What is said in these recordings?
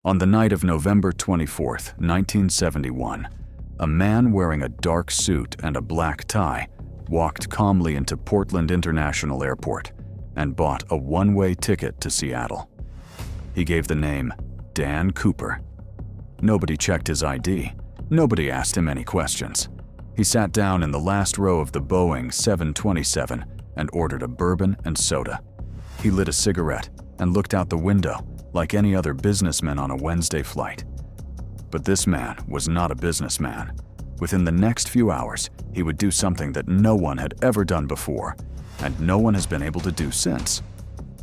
On the night of November 24th, 1971, a man wearing a dark suit and a black tie walked calmly into Portland International Airport and bought a one-way ticket to Seattle. He gave the name Dan Cooper. Nobody checked his ID. Nobody asked him any questions. He sat down in the last row of the Boeing 727 and ordered a bourbon and soda. He lit a cigarette and looked out the window like any other businessman on a Wednesday flight. But this man was not a businessman. Within the next few hours, he would do something that no one had ever done before, and no one has been able to do since.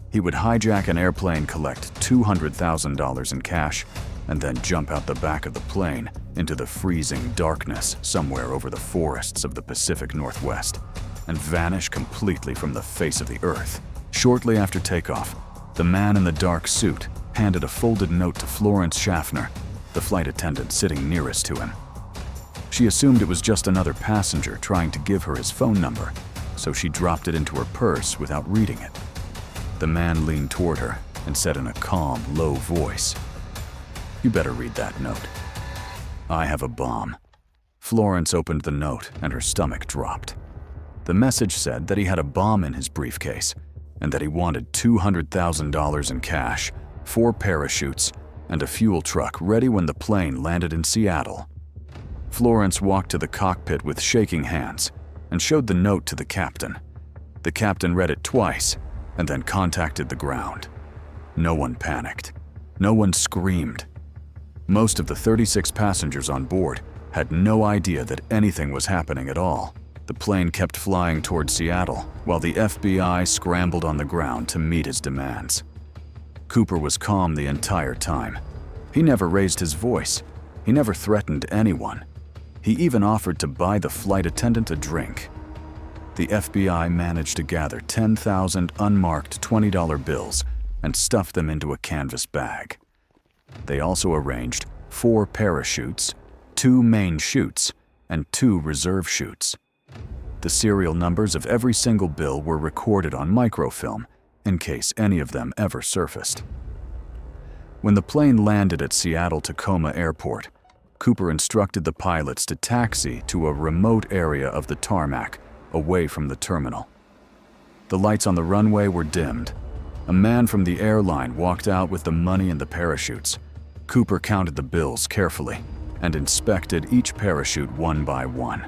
He would hijack an airplane, collect $200,000 in cash, and then jump out the back of the plane into the freezing darkness somewhere over the forests of the Pacific Northwest, and vanish completely from the face of the earth. Shortly after takeoff, the man in the dark suit handed a folded note to Florence Schaffner, the flight attendant sitting nearest to him. She assumed it was just another passenger trying to give her his phone number, so she dropped it into her purse without reading it. The man leaned toward her and said in a calm, low voice, "You better read that note. I have a bomb." Florence opened the note and her stomach dropped. The message said that he had a bomb in his briefcase and that he wanted $200,000 in cash, 4 parachutes, and a fuel truck ready when the plane landed in Seattle. Florence walked to the cockpit with shaking hands and showed the note to the captain. The captain read it twice and then contacted the ground. No one panicked. No one screamed. Most of the 36 passengers on board had no idea that anything was happening at all. The plane kept flying toward Seattle while the FBI scrambled on the ground to meet his demands. Cooper was calm the entire time. He never raised his voice. He never threatened anyone. He even offered to buy the flight attendant a drink. The FBI managed to gather 10,000 unmarked $20 bills and stuffed them into a canvas bag. They also arranged 4 parachutes, 2 main chutes, and 2 reserve chutes. The serial numbers of every single bill were recorded on microfilm in case any of them ever surfaced. When the plane landed at Seattle-Tacoma Airport, Cooper instructed the pilots to taxi to a remote area of the tarmac away from the terminal. The lights on the runway were dimmed. A man from the airline walked out with the money and the parachutes. Cooper counted the bills carefully and inspected each parachute one by one.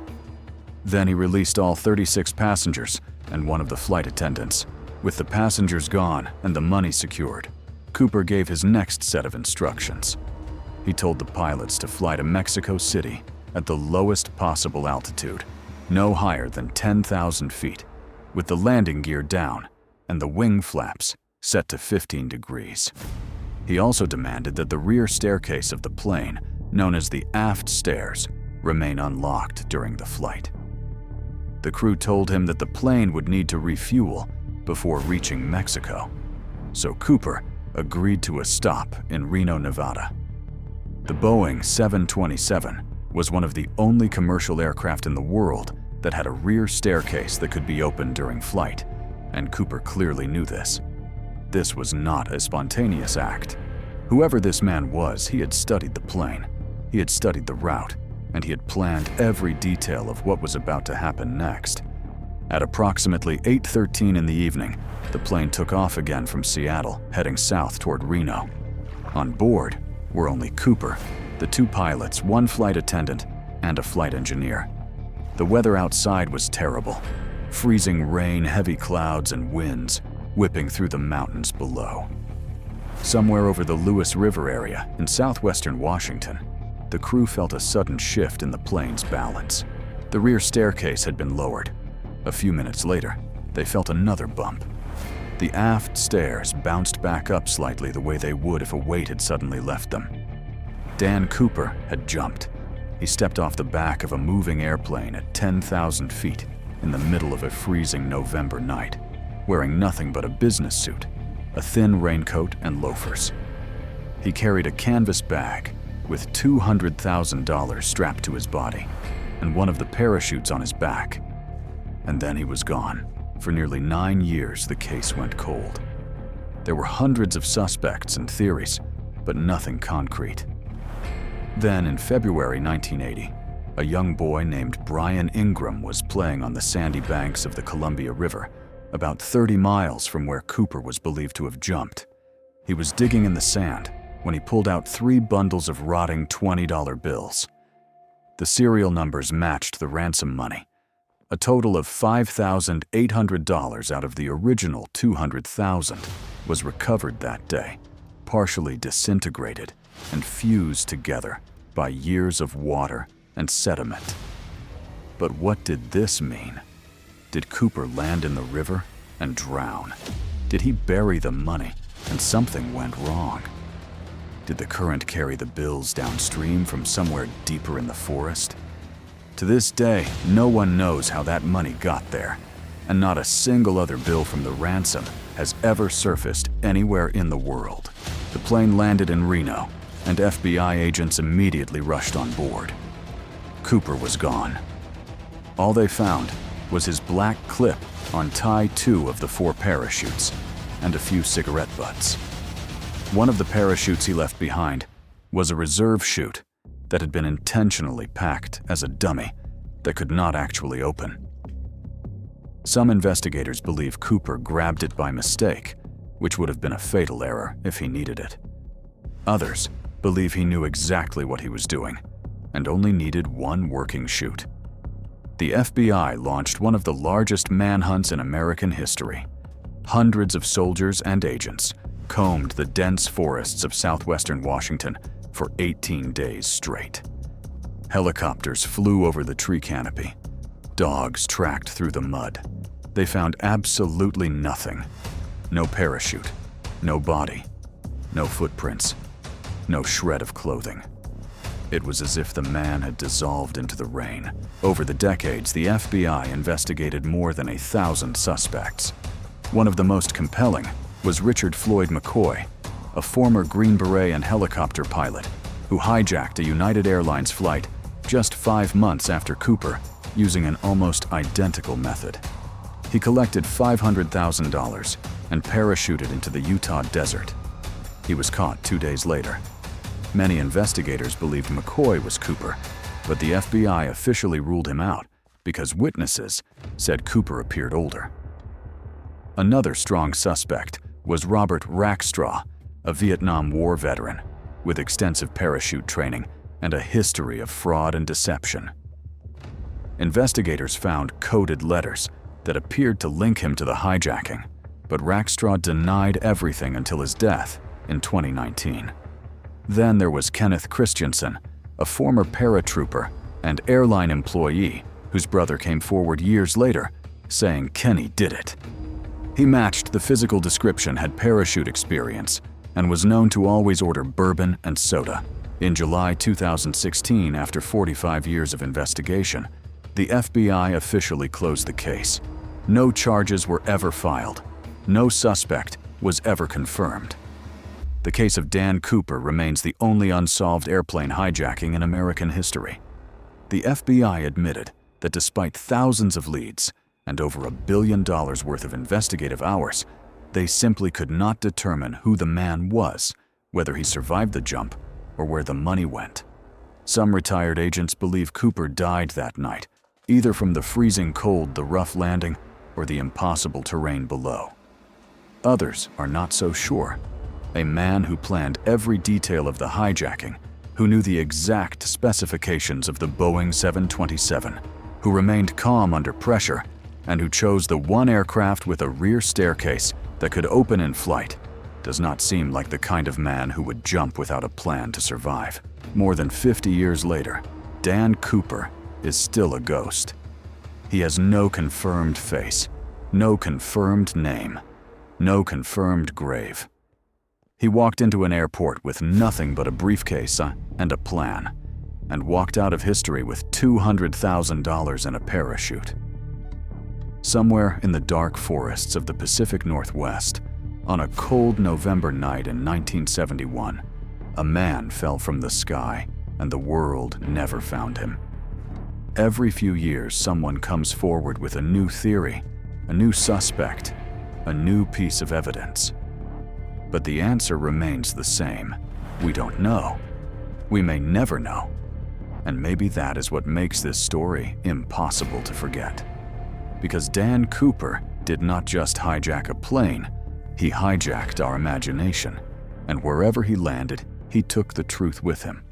Then he released all 36 passengers and one of the flight attendants. With the passengers gone and the money secured, Cooper gave his next set of instructions. He told the pilots to fly to Mexico City at the lowest possible altitude, no higher than 10,000 feet, with the landing gear down and the wing flaps set to 15 degrees. He also demanded that the rear staircase of the plane, known as the aft stairs, remain unlocked during the flight. The crew told him that the plane would need to refuel before reaching Mexico, so Cooper agreed to a stop in Reno, Nevada. The Boeing 727 was one of the only commercial aircraft in the world that had a rear staircase that could be opened during flight, and Cooper clearly knew this. This was not a spontaneous act. Whoever this man was, he had studied the plane, he had studied the route, and he had planned every detail of what was about to happen next. At approximately 8:13 in the evening, the plane took off again from Seattle, heading south toward Reno. On board were only Cooper, the 2 pilots, 1 flight attendant, and a flight engineer. The weather outside was terrible. Freezing rain, heavy clouds, and winds whipping through the mountains below. Somewhere over the Lewis River area in southwestern Washington, the crew felt a sudden shift in the plane's balance. The rear staircase had been lowered. A few minutes later, they felt another bump. The aft stairs bounced back up slightly the way they would if a weight had suddenly left them. Dan Cooper had jumped. He stepped off the back of a moving airplane at 10,000 feet in the middle of a freezing November night, wearing nothing but a business suit, a thin raincoat, and loafers. He carried a canvas bag with $200,000 strapped to his body and one of the parachutes on his back. And then he was gone. For nearly 9 years, the case went cold. There were hundreds of suspects and theories, but nothing concrete. Then, in February 1980, a young boy named Brian Ingram was playing on the sandy banks of the Columbia River, about 30 miles from where Cooper was believed to have jumped. He was digging in the sand when he pulled out 3 bundles of rotting $20 bills. The serial numbers matched the ransom money. A total of $5,800 out of the original $200,000 was recovered that day, partially disintegrated and fused together by years of water and sediment. But what did this mean? Did Cooper land in the river and drown? Did he bury the money and something went wrong? Did the current carry the bills downstream from somewhere deeper in the forest? To this day, no one knows how that money got there, and not a single other bill from the ransom has ever surfaced anywhere in the world. The plane landed in Reno, and FBI agents immediately rushed on board. Cooper was gone. All they found was his black clip on tie 2 of the 4 parachutes, and a few cigarette butts. One of the parachutes he left behind was a reserve chute that had been intentionally packed as a dummy that could not actually open. Some investigators believe Cooper grabbed it by mistake, which would have been a fatal error if he needed it. Others believe he knew exactly what he was doing and only needed one working chute. The FBI launched one of the largest manhunts in American history. Hundreds of soldiers and agents combed the dense forests of southwestern Washington for 18 days straight. Helicopters flew over the tree canopy. Dogs tracked through the mud. They found absolutely nothing. No parachute, no body, no footprints, no shred of clothing. It was as if the man had dissolved into the rain. Over the decades, the FBI investigated more than 1,000 suspects. One of the most compelling was Richard Floyd McCoy, a former Green Beret and helicopter pilot who hijacked a United Airlines flight just 5 months after Cooper using an almost identical method. He collected $500,000 and parachuted into the Utah desert. He was caught 2 days later. Many investigators believed McCoy was Cooper, but the FBI officially ruled him out because witnesses said Cooper appeared older. Another strong suspect was Robert Rackstraw, a Vietnam War veteran with extensive parachute training and a history of fraud and deception. Investigators found coded letters that appeared to link him to the hijacking, but Rackstraw denied everything until his death in 2019. Then there was Kenneth Christensen, a former paratrooper and airline employee whose brother came forward years later saying Kenny did it. He matched the physical description, had parachute experience, and was known to always order bourbon and soda. In July 2016, after 45 years of investigation, the FBI officially closed the case. No charges were ever filed. No suspect was ever confirmed. The case of Dan Cooper remains the only unsolved airplane hijacking in American history. The FBI admitted that despite thousands of leads and over $1 billion worth of investigative hours, they simply could not determine who the man was, whether he survived the jump or where the money went. Some retired agents believe Cooper died that night, either from the freezing cold, the rough landing, or the impossible terrain below. Others are not so sure. A man who planned every detail of the hijacking, who knew the exact specifications of the Boeing 727, who remained calm under pressure, and who chose the one aircraft with a rear staircase that could open in flight, does not seem like the kind of man who would jump without a plan to survive. More than 50 years later, Dan Cooper is still a ghost. He has no confirmed face, no confirmed name, no confirmed grave. He walked into an airport with nothing but a briefcase and a plan, and walked out of history with $200,000 and a parachute. Somewhere in the dark forests of the Pacific Northwest, on a cold November night in 1971, a man fell from the sky and the world never found him. Every few years, someone comes forward with a new theory, a new suspect, a new piece of evidence. But the answer remains the same. We don't know. We may never know. And maybe that is what makes this story impossible to forget. Because Dan Cooper did not just hijack a plane, he hijacked our imagination. And wherever he landed, he took the truth with him.